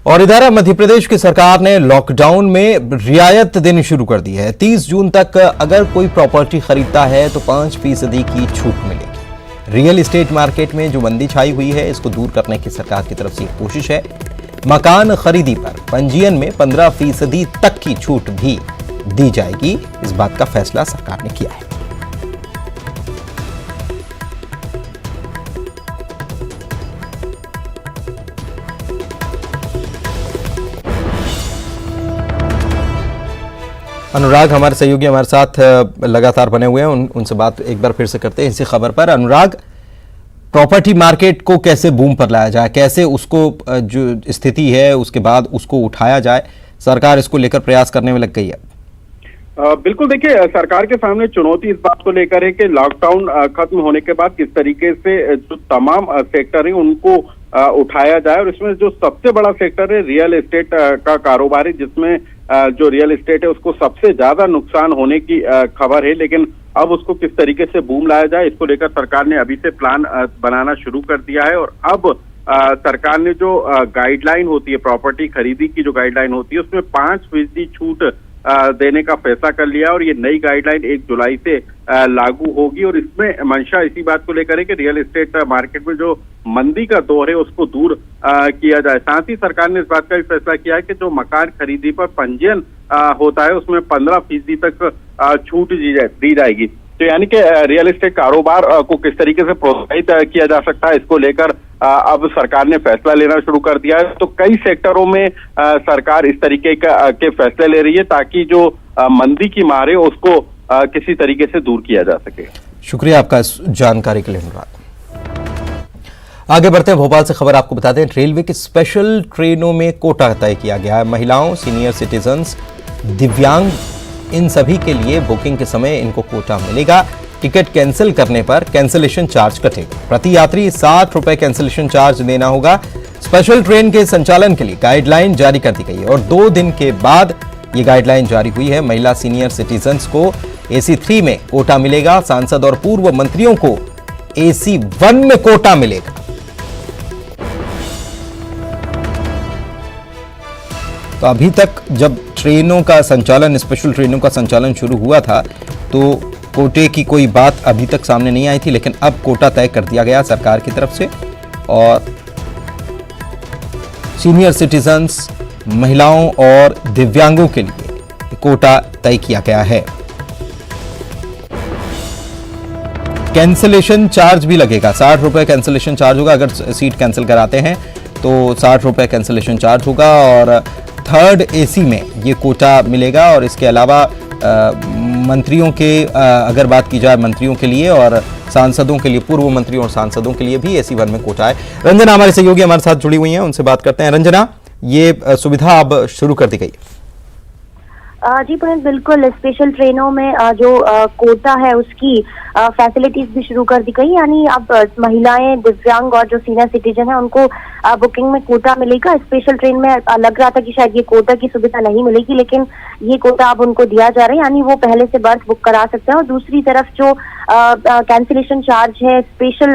और इधर मध्य प्रदेश की सरकार ने लॉकडाउन में रियायत देनी शुरू कर दी है। 30 जून तक अगर कोई प्रॉपर्टी खरीदता है तो 5% की छूट मिलेगी। रियल एस्टेट मार्केट में जो मंदी छाई हुई है इसको दूर करने की सरकार की तरफ से एक कोशिश है। मकान खरीदी पर पंजीयन में 15% तक की छूट भी दी जाएगी। इस बात का फैसला सरकार ने किया है। अनुराग हमारे सहयोगी हमारे साथ लगातार बने हुए हैं, उनसे बात एक बार फिर से करते हैं इसी खबर पर। अनुराग, प्रॉपर्टी मार्केट को कैसे बूम पर लाया जाए, कैसे उसको जो स्थिति है उसके बाद उसको उठाया जाए, सरकार इसको लेकर प्रयास करने में लग गई है। बिल्कुल, देखिए सरकार के सामने चुनौती इस बात को लेकर है कि लॉकडाउन खत्म होने के बाद किस तरीके से जो तमाम सेक्टर है उनको उठाया जाए। और इसमें जो सबसे बड़ा सेक्टर है रियल एस्टेट का कारोबार है, जिसमें जो रियल एस्टेट है उसको सबसे ज्यादा नुकसान होने की खबर है। लेकिन अब उसको किस तरीके से बूम लाया जाए, इसको लेकर सरकार ने अभी से प्लान बनाना शुरू कर दिया है। और अब सरकार ने जो गाइडलाइन होती है, प्रॉपर्टी खरीदी की जो गाइडलाइन होती है, उसमें 5% छूट देने का फैसला कर लिया। और ये नई गाइडलाइन 1 जुलाई से लागू होगी। और इसमें मंशा इसी बात को लेकर है कि रियल एस्टेट मार्केट में जो मंदी का दौर है उसको दूर किया जाए। साथ ही सरकार ने इस बात का भी फैसला किया है कि जो मकान खरीदी पर पंजीयन होता है उसमें 15% तक छूट दी जाएगी। तो यानी कि रियल एस्टेट कारोबार को किस तरीके से प्रोत्साहित किया जा सकता है, इसको लेकर अब सरकार ने फैसला लेना शुरू कर दिया है। तो कई सेक्टरों में सरकार इस तरीके के फैसले ले रही है ताकि जो मंदी की मार है उसको किसी तरीके से दूर किया जा सके। शुक्रिया आपका इस जानकारी के लिए अनुराग। आगे बढ़ते हैं, भोपाल से खबर आपको बता दें, रेलवे की स्पेशल ट्रेनों में कोटा तय किया गया है। महिलाओं, सीनियर सिटीजन्स, दिव्यांग, इन सभी के लिए बुकिंग के समय इनको कोटा मिलेगा। टिकट कैंसिल करने पर कैंसिलेशन चार्ज कटेगा। प्रति यात्री 60 रुपए कैंसिलेशन चार्ज देना होगा। स्पेशल ट्रेन के संचालन के लिए गाइडलाइन जारी कर दी गई है और 2 दिन के बाद ये गाइडलाइन जारी हुई है। महिला, सीनियर सिटीजन्स को AC3 में कोटा मिलेगा। सांसद और पूर्व मंत्रियों को AC1 में कोटा मिलेगा। तो अभी तक जब ट्रेनों का संचालन, स्पेशल ट्रेनों का संचालन शुरू हुआ था तो कोटे की कोई बात अभी तक सामने नहीं आई थी, लेकिन अब कोटा तय कर दिया गया सरकार की तरफ से। और सीनियर सिटीजन्स, महिलाओं और दिव्यांगों के लिए कोटा तय किया गया है। कैंसिलेशन चार्ज भी लगेगा, 60 रुपए कैंसिलेशन चार्ज होगा। अगर सीट कैंसिल कराते हैं तो 60 रुपए कैंसिलेशन चार्ज होगा। और 3rd AC में ये कोटा मिलेगा। और इसके अलावा मंत्रियों के अगर बात की जाए, मंत्रियों के लिए और सांसदों के लिए, पूर्व मंत्रियों और सांसदों के लिए भी AC1 में कोटा है। रंजना हमारे सहयोगी हमारे साथ जुड़ी हुई हैं, उनसे बात करते हैं। रंजना, ये सुविधा अब शुरू कर दी गई है। जी पुनीत, बिल्कुल स्पेशल ट्रेनों में जो कोटा है उसकी फैसिलिटीज भी शुरू कर दी गई। यानी अब महिलाएं, दिव्यांग और जो सीनियर सिटीजन है उनको बुकिंग में कोटा मिलेगा। स्पेशल ट्रेन में लग रहा था कि शायद ये कोटा की सुविधा नहीं मिलेगी, लेकिन ये कोटा अब उनको दिया जा रहा है। यानी वो पहले से बर्थ बुक करा सकते हैं। और दूसरी तरफ जो कैंसिलेशन चार्ज है स्पेशल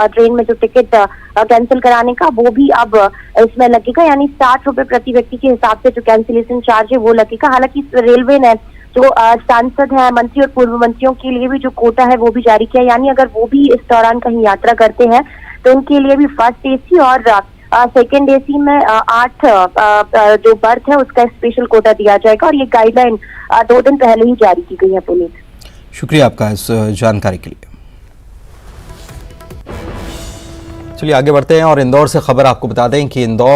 ट्रेन में जो टिकट कैंसिल कराने का, वो भी अब इसमें लगेगा। यानी 60 रुपए प्रति व्यक्ति के हिसाब से जो कैंसिलेशन चार्ज है वो लगेगा। हालांकि रेलवे ने जो सांसद है, मंत्री और पूर्व मंत्रियों के लिए भी जो कोटा है वो भी जारी किया। यानी अगर वो भी इस दौरान कहीं यात्रा करते हैं तो उनके लिए भी 1st AC और 2nd AC में 8 जो बर्थ है उसका स्पेशल कोटा दिया जाएगा। और ये गाइडलाइन 2 दिन पहले ही जारी की गई है। पुनीत, शुक्रिया आपका इस जानकारी के लिए। चलिए आगे बढ़ते हैं और इंदौर से खबर आपको बता दें कि इंदौर